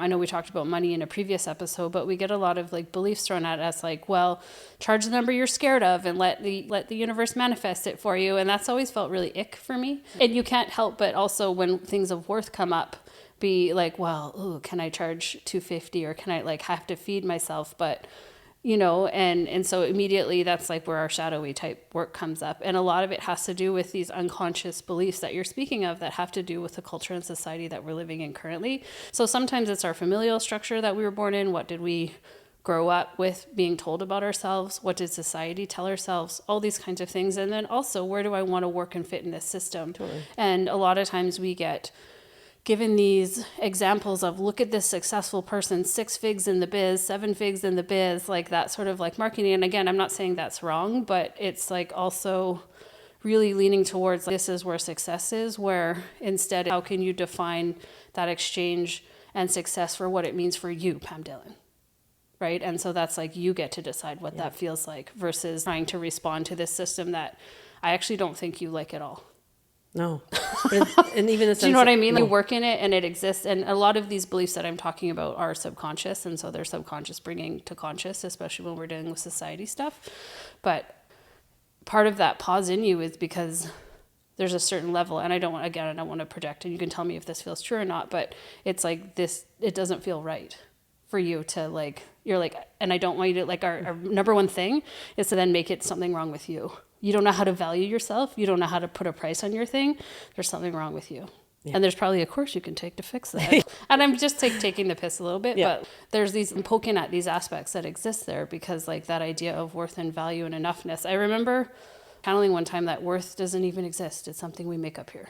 I know we talked about money in a previous episode, but we get a lot of like beliefs thrown at us like, well, charge the number you're scared of and let the universe manifest it for you. And that's always felt really ick for me. And you can't help but also when things of worth come up, be like, well, ooh, can I charge $250 or can I like have to feed myself? But you know, and so immediately that's like where our shadowy type work comes up. And a lot of it has to do with these unconscious beliefs that you're speaking of that have to do with the culture and society that we're living in currently. So sometimes it's our familial structure that we were born in. What did we grow up with being told about ourselves? What did society tell ourselves? All these kinds of things. And then also, where do I want to work and fit in this system? Totally. And a lot of times we get given these examples of look at this successful person, 6 figs in the biz, 7 figs in the biz, like that sort of like marketing. And again, I'm not saying that's wrong, but it's like also really leaning towards like, this is where success is, where instead, how can you define that exchange and success for what it means for you, Pam Dillon? Right? And so that's like, you get to decide what that feels like versus trying to respond to this system that I actually don't think you like at all. No. And even do you know what I mean? No. You work in it and it exists. And a lot of these beliefs that I'm talking about are subconscious. And so they're subconscious bringing to conscious, especially when we're dealing with society stuff. But part of that pause in you is because there's a certain level. And I don't want to project. And you can tell me if this feels true or not. But it's like this, it doesn't feel right for you to like, you're like, and I don't want you to like, our number one thing is to then make it something wrong with you. You don't know how to value yourself. You don't know how to put a price on your thing. There's something wrong with you. Yeah. And there's probably a course you can take to fix that. And I'm just like taking the piss a little bit, but there's these, I'm poking at these aspects that exist there because like that idea of worth and value and enoughness. I remember channeling one time that worth doesn't even exist. It's something we make up here.